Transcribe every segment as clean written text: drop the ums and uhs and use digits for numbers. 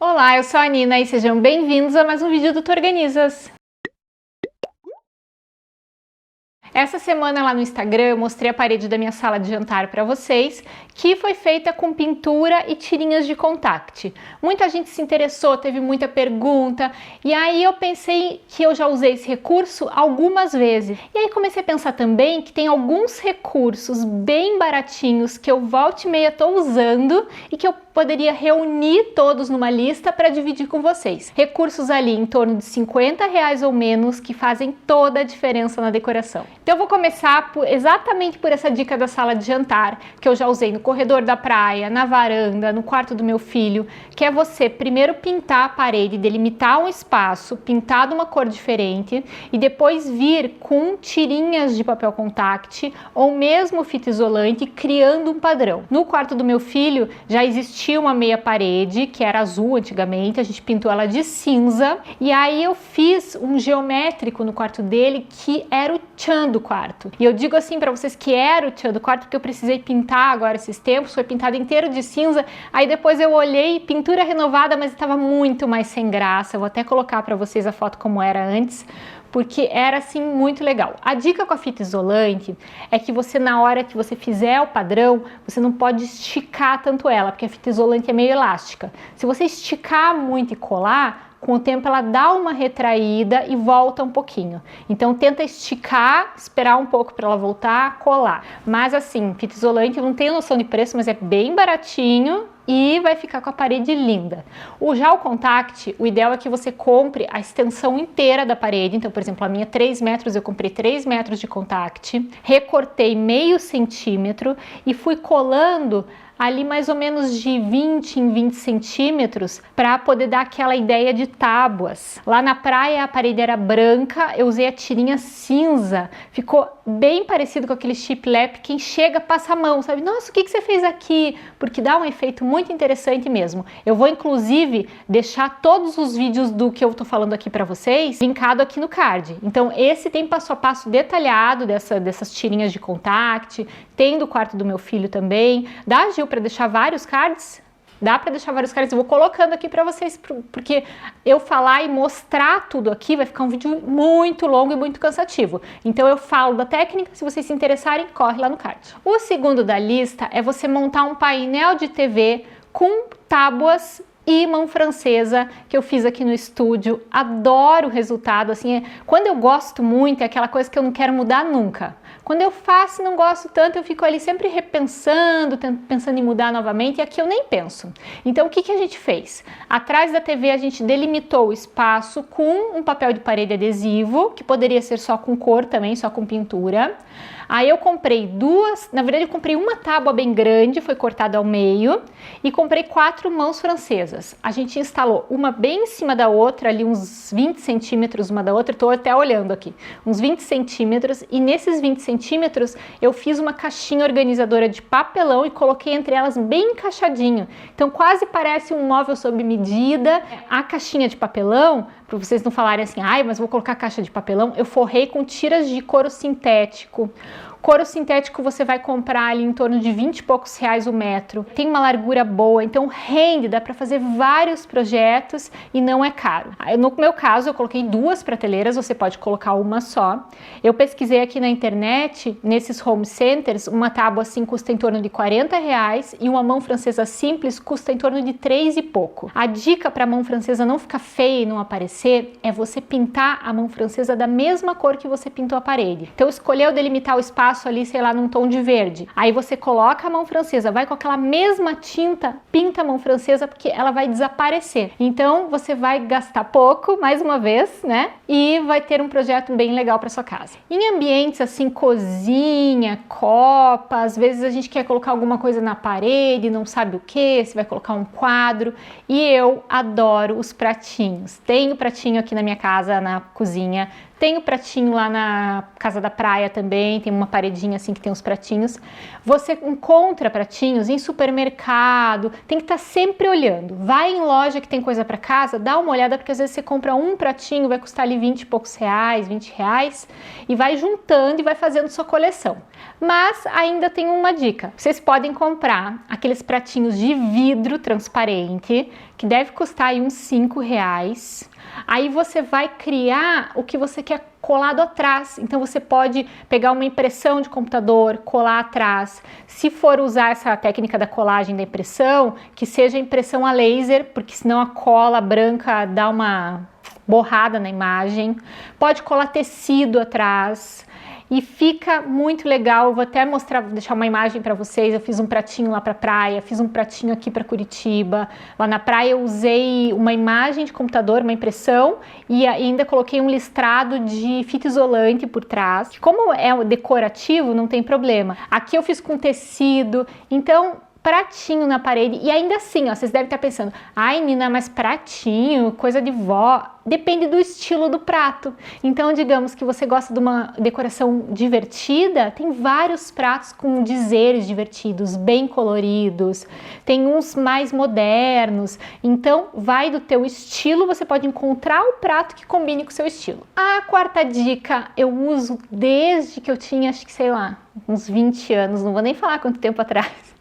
Olá, eu sou a Nina e sejam bem-vindos a mais um vídeo do Tu Organizas. Essa semana lá no Instagram eu mostrei a parede da minha sala de jantar para vocês, que foi feita com pintura e tirinhas de contact. Muita gente se interessou, teve muita pergunta, e aí eu pensei que eu já usei esse recurso algumas vezes. E aí comecei a pensar também que tem alguns recursos bem baratinhos que eu volta e meia estou usando e que eu poderia reunir todos numa lista para dividir com vocês. Recursos ali em torno de R$50 ou menos que fazem toda a diferença na decoração. Então eu vou começar exatamente por essa dica da sala de jantar, que eu já usei no corredor da praia, na varanda, no quarto do meu filho, que é você primeiro pintar a parede, delimitar um espaço, pintar de uma cor diferente e depois vir com tirinhas de papel contact ou mesmo fita isolante, criando um padrão. No quarto do meu filho já existia uma meia parede, que era azul antigamente, a gente pintou ela de cinza, e aí eu fiz um geométrico no quarto dele que era o tchan do quarto. E eu digo assim para vocês que era o tchan do quarto porque eu precisei pintar agora esses tempos, foi pintado inteiro de cinza, aí depois eu olhei, pintura renovada, mas estava muito mais sem graça. Eu vou até colocar para vocês a foto como era antes, porque era assim muito legal. A dica com a fita isolante é que você, na hora que você fizer o padrão, você não pode esticar tanto ela, porque a fita isolante é meio elástica. Se você esticar muito e colar, com o tempo ela dá uma retraída e volta um pouquinho. Então tenta esticar, esperar um pouco para ela voltar, colar. Mas assim, fita isolante, eu não tenho noção de preço, mas é bem baratinho e vai ficar com a parede linda. Já o contact, o ideal é que você compre a extensão inteira da parede. Então, por exemplo, a minha 3 metros, eu comprei 3 metros de contact, recortei meio centímetro e fui colando ali mais ou menos de 20 em 20 centímetros para poder dar aquela ideia de tábuas. Lá na praia a parede era branca, eu usei a tirinha cinza, ficou bem parecido com aquele shiplap, quem chega passa a mão, sabe? Nossa, o que você fez aqui? Porque dá um efeito muito interessante mesmo. Eu vou inclusive deixar todos os vídeos do que eu tô falando aqui para vocês linkado aqui no card. Então esse tem passo a passo detalhado dessas tirinhas de contact, tem do quarto do meu filho também. Dá, Gil, para deixar vários cards? Dá para deixar vários cards, eu vou colocando aqui para vocês, porque eu falar e mostrar tudo aqui vai ficar um vídeo muito longo e muito cansativo. Então eu falo da técnica, se vocês se interessarem, corre lá no card. O segundo da lista é você montar um painel de TV com tábuas e mão francesa que eu fiz aqui no estúdio. Adoro o resultado, assim, quando eu gosto muito é aquela coisa que eu não quero mudar nunca. Quando eu faço e não gosto tanto, eu fico ali sempre repensando, pensando em mudar novamente, e aqui eu nem penso. Então o que a gente fez? Atrás da TV a gente delimitou o espaço com um papel de parede adesivo, que poderia ser só com cor também, só com pintura. Aí eu comprei na verdade eu comprei uma tábua bem grande, foi cortada ao meio, e comprei 4 mãos francesas. A gente instalou uma bem em cima da outra, ali uns 20 centímetros uma da outra, estou até olhando aqui, uns 20 centímetros, e nesses 20 centímetros eu fiz uma caixinha organizadora de papelão e coloquei entre elas bem encaixadinho. Então quase parece um móvel sob medida. A caixinha de papelão, para vocês não falarem assim, ai, mas vou colocar caixa de papelão, eu forrei com tiras de couro sintético. Couro sintético você vai comprar ali em torno de 20 e poucos reais o metro. Tem uma largura boa, então rende, dá para fazer vários projetos e não é caro. No meu caso, eu coloquei 2 prateleiras, você pode colocar uma só. Eu pesquisei aqui na internet, nesses home centers, uma tábua assim custa em torno de 40 reais e uma mão francesa simples custa em torno de 3 e pouco. A dica para a mão francesa não ficar feia e não aparecer é você pintar a mão francesa da mesma cor que você pintou a parede. Então escolheu delimitar o espaço ali, sei lá, num tom de verde. Aí você coloca a mão francesa, vai com aquela mesma tinta, pinta a mão francesa, porque ela vai desaparecer. Então você vai gastar pouco, mais uma vez, né? E vai ter um projeto bem legal para sua casa. Em ambientes assim, cozinha, copa, às vezes a gente quer colocar alguma coisa na parede, não sabe o que, se vai colocar um quadro. E eu adoro os pratinhos. Tenho pratinho aqui na minha casa, na cozinha. Tem o pratinho lá na Casa da Praia também, tem uma paredinha assim que tem os pratinhos. Você encontra pratinhos em supermercado, tem que estar sempre olhando. Vai em loja que tem coisa para casa, dá uma olhada, porque às vezes você compra um pratinho, vai custar ali 20 e poucos reais, 20 reais, e vai juntando e vai fazendo sua coleção. Mas ainda tem uma dica, vocês podem comprar aqueles pratinhos de vidro transparente, que deve custar aí uns 5 reais. Aí você vai criar o que você quer colado atrás. Então você pode pegar uma impressão de computador, colar atrás. Se for usar essa técnica da colagem da impressão, que seja impressão a laser, porque senão a cola branca dá uma borrada na imagem. Pode colar tecido atrás. E fica muito legal. Eu vou até mostrar, deixar uma imagem para vocês. Eu fiz um pratinho lá para praia, fiz um pratinho aqui para Curitiba. Lá na praia eu usei uma imagem de computador, uma impressão, e ainda coloquei um listrado de fita isolante por trás. Como é decorativo, não tem problema. Aqui eu fiz com tecido, então pratinho na parede. E ainda assim, ó, vocês devem estar pensando, ai Nina, mas pratinho, coisa de vó. Depende do estilo do prato. Então, digamos que você gosta de uma decoração divertida, tem vários pratos com dizeres divertidos, bem coloridos, tem uns mais modernos. Então, vai do teu estilo, você pode encontrar o prato que combine com o seu estilo. A quarta dica eu uso desde que eu tinha, acho que sei lá, uns 20 anos, não vou nem falar quanto tempo atrás.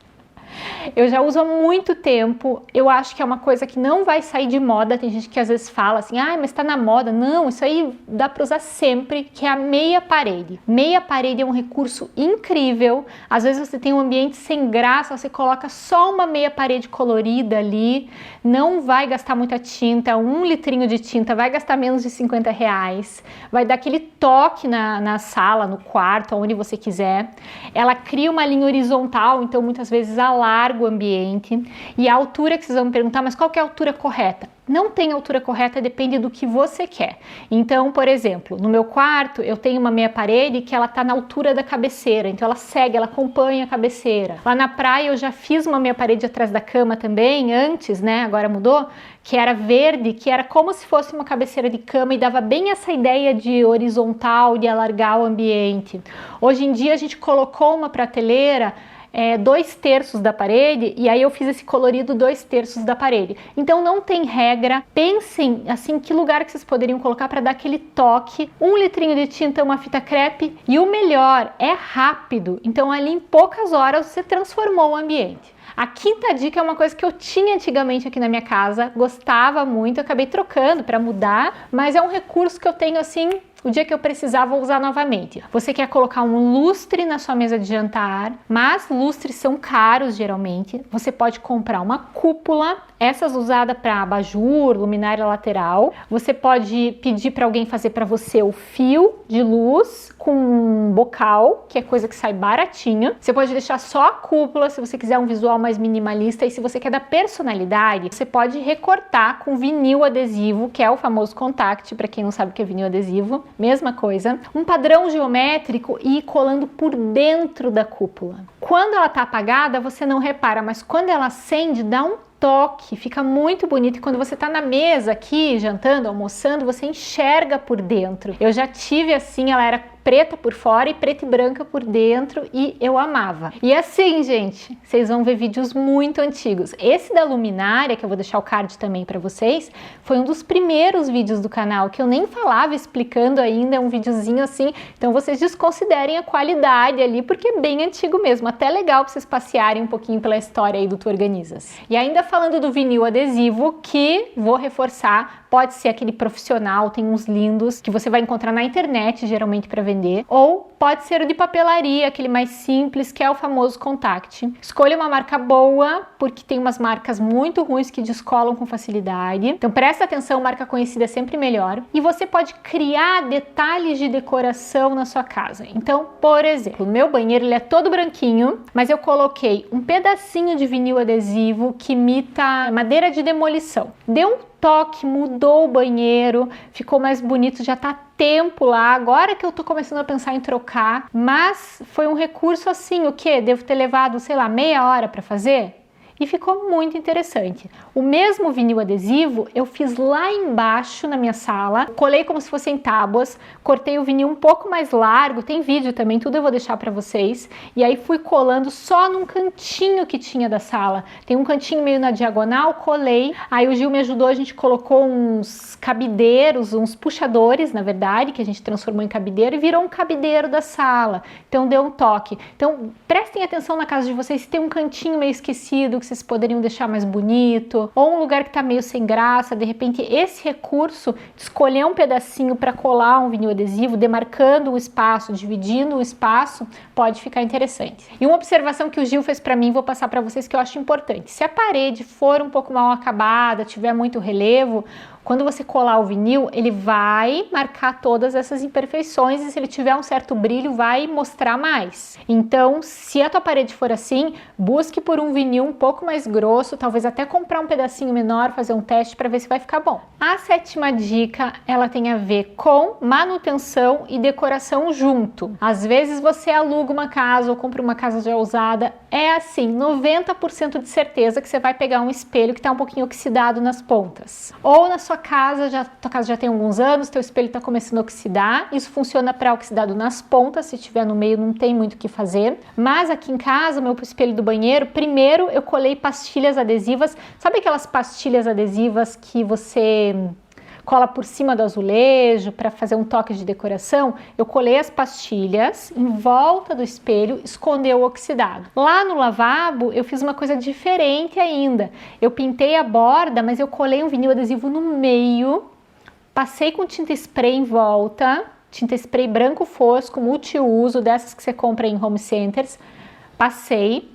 Eu já uso há muito tempo, eu acho que é uma coisa que não vai sair de moda. Tem gente que às vezes fala assim, ah, mas tá na moda. Não, isso aí dá para usar sempre, que é a meia parede. Meia parede é um recurso incrível. Às vezes você tem um ambiente sem graça, você coloca só uma meia parede colorida ali, não vai gastar muita tinta, 1 litrinho de tinta vai gastar menos de 50 reais, vai dar aquele toque na sala, no quarto, onde você quiser. Ela cria uma linha horizontal, então muitas vezes alarga o ambiente. E a altura que vocês vão me perguntar, mas qual que é a altura correta? Não tem altura correta, depende do que você quer. Então, por exemplo, no meu quarto eu tenho uma meia parede que ela tá na altura da cabeceira, então ela segue, ela acompanha a cabeceira. Lá na praia eu já fiz uma meia parede atrás da cama também, antes, né, agora mudou, que era verde, que era como se fosse uma cabeceira de cama e dava bem essa ideia de horizontal, de alargar o ambiente. Hoje em dia a gente colocou uma prateleira 2/3 da parede, e aí eu fiz esse colorido 2/3 da parede. Então não tem regra, pensem assim que lugar que vocês poderiam colocar para dar aquele toque. 1 litrinho de tinta, uma fita crepe, e o melhor, é rápido, então ali em poucas horas você transformou o ambiente. A quinta dica é uma coisa que eu tinha antigamente aqui na minha casa, gostava muito, eu acabei trocando para mudar, mas é um recurso que eu tenho assim, o dia que eu precisar vou usar novamente. Você quer colocar um lustre na sua mesa de jantar, mas lustres são caros geralmente. Você pode comprar uma cúpula, essas usadas para abajur, luminária lateral. Você pode pedir para alguém fazer para você o fio de luz com um bocal, que é coisa que sai baratinha. Você pode deixar só a cúpula se você quiser um visual mais minimalista, e se você quer dar personalidade, você pode recortar com vinil adesivo, que é o famoso contact, para quem não sabe o que é vinil adesivo. Mesma coisa, um padrão geométrico e ir colando por dentro da cúpula. Quando ela tá apagada, você não repara, mas quando ela acende, dá um toque, fica muito bonito. E quando você tá na mesa aqui, jantando, almoçando, você enxerga por dentro. Eu já tive assim, ela era preta por fora e preta e branca por dentro, e eu amava. E assim, gente, vocês vão ver vídeos muito antigos. Esse da luminária, que eu vou deixar o card também para vocês, foi um dos primeiros vídeos do canal, que eu nem falava explicando ainda, é um videozinho assim, então vocês desconsiderem a qualidade ali, porque é bem antigo mesmo, até legal para vocês passearem um pouquinho pela história aí do Tu Organizas. E ainda falando do vinil adesivo, que vou reforçar, pode ser aquele profissional, tem uns lindos que você vai encontrar na internet, geralmente para vender, ou pode ser o de papelaria, aquele mais simples, que é o famoso contact. Escolha uma marca boa, porque tem umas marcas muito ruins que descolam com facilidade. Então presta atenção, marca conhecida é sempre melhor. E você pode criar detalhes de decoração na sua casa. Então, por exemplo, o meu banheiro ele é todo branquinho, mas eu coloquei um pedacinho de vinil adesivo que imita madeira de demolição. Deu um toque, mudou o banheiro, ficou mais bonito, já tá tempo lá, agora que eu tô começando a pensar em trocar, mas foi um recurso assim, o que? Devo ter levado, sei lá, meia hora para fazer? e ficou muito interessante. O mesmo vinil adesivo eu fiz lá embaixo na minha sala, colei como se fossem tábuas, cortei o vinil um pouco mais largo, tem vídeo também, tudo eu vou deixar para vocês, e aí fui colando só num cantinho que tinha da sala. Tem um cantinho meio na diagonal, colei, aí o Gil me ajudou, a gente colocou uns cabideiros, uns puxadores, na verdade, que a gente transformou em cabideiro e virou um cabideiro da sala, então deu um toque. Então prestem atenção na casa de vocês, se tem um cantinho meio esquecido que vocês poderiam deixar mais bonito, ou um lugar que tá meio sem graça, de repente esse recurso de escolher um pedacinho para colar um vinil adesivo, demarcando o espaço, dividindo o espaço, pode ficar interessante. E uma observação que o Gil fez para mim, vou passar para vocês, que eu acho importante. Se a parede for um pouco mal acabada, tiver muito relevo, quando você colar o vinil, ele vai marcar todas essas imperfeições e se ele tiver um certo brilho, vai mostrar mais. Então, se a tua parede for assim, busque por um vinil um pouco mais grosso, talvez até comprar um pedacinho menor, fazer um teste para ver se vai ficar bom. A sétima dica, ela tem a ver com manutenção e decoração junto. Às vezes você aluga uma casa ou compra uma casa já usada, é assim, 90% de certeza que você vai pegar um espelho que está um pouquinho oxidado nas pontas. Ou na sua casa, tua casa já tem alguns anos, teu espelho está começando a oxidar, isso funciona para oxidado nas pontas, se tiver no meio não tem muito o que fazer, mas aqui em casa, meu espelho do banheiro, primeiro eu colei pastilhas adesivas, sabe aquelas pastilhas adesivas que você cola por cima do azulejo para fazer um toque de decoração? Eu colei as pastilhas em volta do espelho, escondeu o oxidado. Lá no lavabo eu fiz uma coisa diferente ainda. Eu pintei a borda, mas eu colei um vinil adesivo no meio, passei com tinta spray em volta, tinta spray branco fosco, multiuso, dessas que você compra em home centers, passei,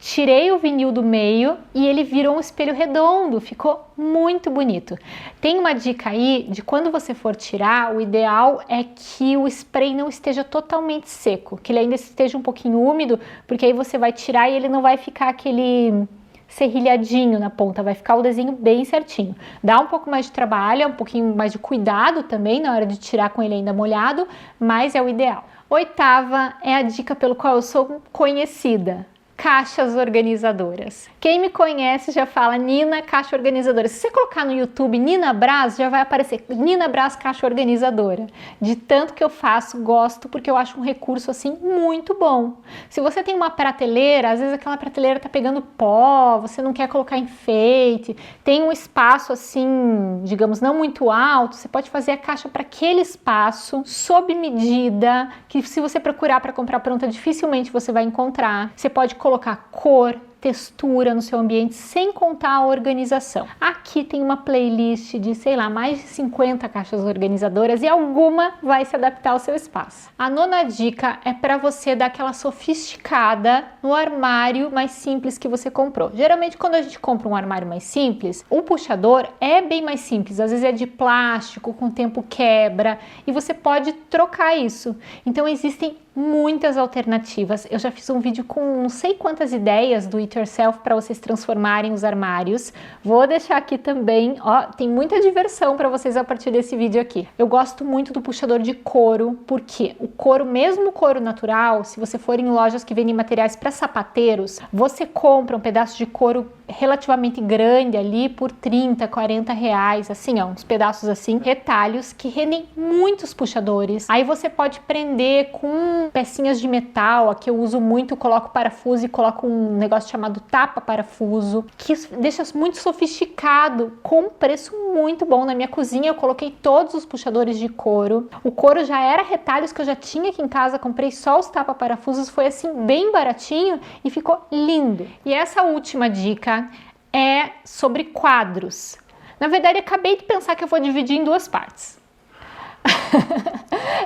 tirei o vinil do meio e ele virou um espelho redondo, ficou muito bonito. Tem uma dica aí de quando você for tirar, o ideal é que o spray não esteja totalmente seco, que ele ainda esteja um pouquinho úmido, porque aí você vai tirar e ele não vai ficar aquele serrilhadinho na ponta, vai ficar o desenho bem certinho. Dá um pouco mais de trabalho, um pouquinho mais de cuidado também na hora de tirar com ele ainda molhado, mas é o ideal. Oitava é a dica pelo qual eu sou conhecida. Caixas organizadoras. Quem me conhece já fala Nina Caixa Organizadora. Se você colocar no YouTube Nina Brás, já vai aparecer Nina Brás Caixa Organizadora. De tanto que eu faço, gosto, porque eu acho um recurso assim muito bom. Se você tem uma prateleira, às vezes aquela prateleira tá pegando pó, você não quer colocar enfeite, tem um espaço assim, digamos, não muito alto, você pode fazer a caixa para aquele espaço, sob medida, que se você procurar para comprar pronta, dificilmente você vai encontrar. Você pode colocar cor, textura no seu ambiente, sem contar a organização. Aqui tem uma playlist de, sei lá, mais de 50 caixas organizadoras e alguma vai se adaptar ao seu espaço. A nona dica é para você dar aquela sofisticada no armário mais simples que você comprou. Geralmente, quando a gente compra um armário mais simples, o puxador é bem mais simples, às vezes é de plástico, com o tempo quebra, e você pode trocar isso. Então, existem muitas alternativas. Eu já fiz um vídeo com não sei quantas ideias do It Yourself para vocês transformarem os armários. Vou deixar aqui também, ó, tem muita diversão para vocês a partir desse vídeo aqui. Eu gosto muito do puxador de couro, porque o couro, mesmo o couro natural, se você for em lojas que vendem materiais para sapateiros, você compra um pedaço de couro relativamente grande ali por 30, 40 reais, assim, ó, uns pedaços assim, retalhos que rendem muitos puxadores. Aí você pode prender com pecinhas de metal, aqui eu uso muito, coloco parafuso e coloco um negócio chamado tapa-parafuso, que deixa muito sofisticado, com um preço muito bom. Na minha cozinha eu coloquei todos os puxadores de couro. O couro já era retalhos que eu já tinha aqui em casa, comprei só os tapa-parafusos, foi assim bem baratinho e ficou lindo. E essa última dica é sobre quadros. Na verdade, acabei de pensar que eu vou dividir em duas partes.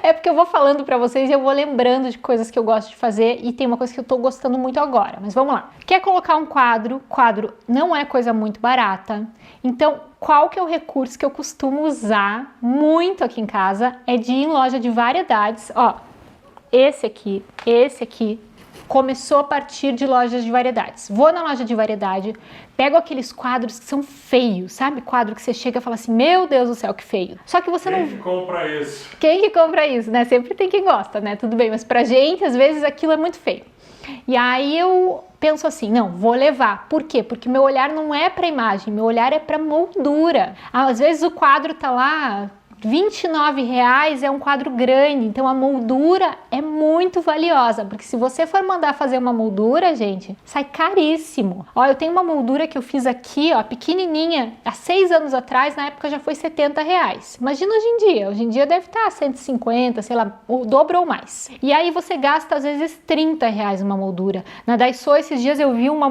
É porque eu vou falando pra vocês e eu vou lembrando de coisas que eu gosto de fazer e tem uma coisa que eu tô gostando muito agora, mas vamos lá. Quer colocar um quadro? Quadro não é coisa muito barata, então qual que é o recurso que eu costumo usar muito aqui em casa? É de ir em loja de variedades, ó, esse aqui, começou a partir de lojas de variedades. Vou na loja de variedade, pego aqueles quadros que são feios, sabe? Quadro que você chega e fala assim, meu Deus do céu, que feio. Só que você Quem que compra isso? Quem que compra isso, né? Sempre tem quem gosta, né? Tudo bem, mas pra gente, às vezes, aquilo é muito feio. E aí eu penso assim, não, vou levar. Por quê? Porque meu olhar não é para imagem, meu olhar é para moldura. Às vezes o quadro tá lá, R$29 é um quadro grande, então a moldura é muito valiosa, porque se você for mandar fazer uma moldura, gente, sai caríssimo. Ó, eu tenho uma moldura que eu fiz aqui, ó, pequenininha, há 6 anos atrás, na época já foi R$70. Imagina hoje em dia deve estar 150, sei lá, o dobro ou mais. E aí você gasta às vezes R$30 uma moldura. Na Daiso esses dias eu vi uma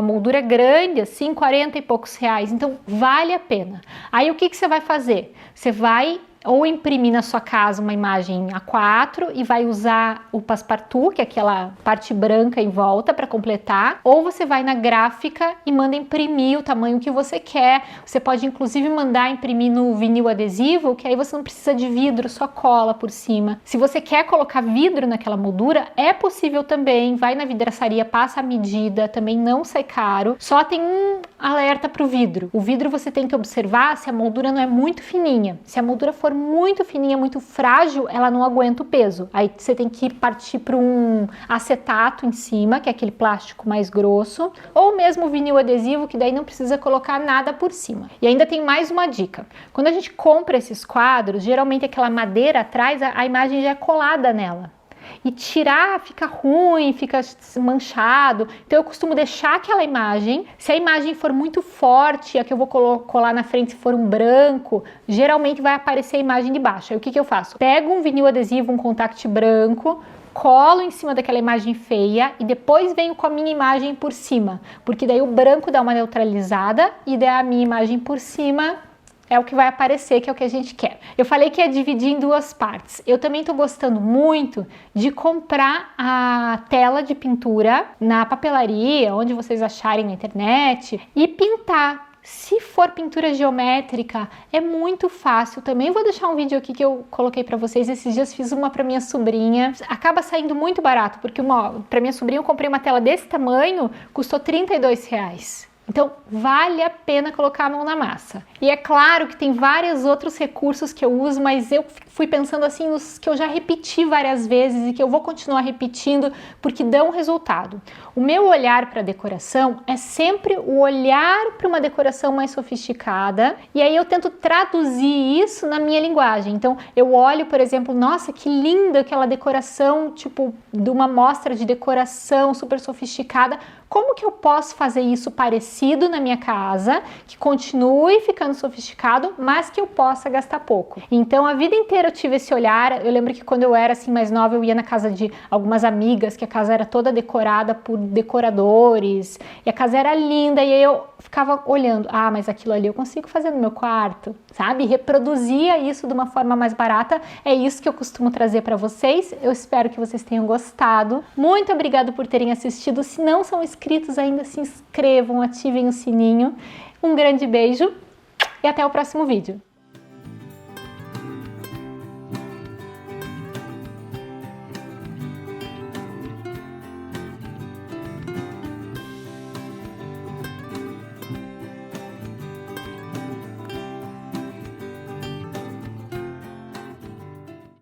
moldura grande, assim, 40 e poucos reais, então vale a pena. Aí o que você vai fazer? Você vai ou imprimir na sua casa uma imagem A4 e vai usar o passepartout, que é aquela parte branca em volta para completar, ou você vai na gráfica e manda imprimir o tamanho que você quer. Você pode inclusive mandar imprimir no vinil adesivo, que aí você não precisa de vidro, só cola por cima. Se você quer colocar vidro naquela moldura, é possível também, vai na vidraçaria, passa a medida, também não sai caro, só tem um alerta para o vidro. O vidro você tem que observar se a moldura não é muito fininha. Se a moldura for muito fininha, muito frágil, ela não aguenta o peso. Aí você tem que partir para um acetato em cima, que é aquele plástico mais grosso, ou mesmo vinil adesivo, que daí não precisa colocar nada por cima. E ainda tem mais uma dica. Quando a gente compra esses quadros, geralmente aquela madeira atrás, a imagem já é colada nela. E tirar fica ruim, fica manchado. Então eu costumo deixar aquela imagem. Se a imagem for muito forte, a que eu vou colar na frente, se for um branco, geralmente vai aparecer a imagem de baixo. Aí o que eu faço? Pego um vinil adesivo, um contact branco, colo em cima daquela imagem feia e depois venho com a minha imagem por cima, porque daí o branco dá uma neutralizada e daí a minha imagem por cima é o que vai aparecer, que é o que a gente quer. Eu falei que ia dividir em 2 partes. Eu também estou gostando muito de comprar a tela de pintura na papelaria, onde vocês acharem na internet, e pintar. Se for pintura geométrica, é muito fácil. Também vou deixar um vídeo aqui que eu coloquei para vocês. Esses dias fiz uma para minha sobrinha. Acaba saindo muito barato, porque para minha sobrinha eu comprei uma tela desse tamanho, custou R$32. Então, vale a pena colocar a mão na massa. E é claro que tem vários outros recursos que eu uso, mas eu fui pensando assim nos que eu já repeti várias vezes e que eu vou continuar repetindo porque dão resultado. O meu olhar para a decoração é sempre o olhar para uma decoração mais sofisticada e aí eu tento traduzir isso na minha linguagem. Então, eu olho, por exemplo, nossa, que linda aquela decoração, tipo, de uma mostra de decoração super sofisticada. Como que eu posso fazer isso parecido na minha casa, que continue ficando sofisticado, mas que eu possa gastar pouco? Então, a vida inteira eu tive esse olhar. Eu lembro que quando eu era assim mais nova, eu ia na casa de algumas amigas, que a casa era toda decorada por decoradores, e a casa era linda, e aí eu ficava olhando, ah, mas aquilo ali eu consigo fazer no meu quarto, sabe? Reproduzia isso de uma forma mais barata. É isso que eu costumo trazer para vocês. Eu espero que vocês tenham gostado. Muito obrigada por terem assistido. Se não são inscritos ainda, se inscrevam, ativem o sininho. Um grande beijo e até o próximo vídeo.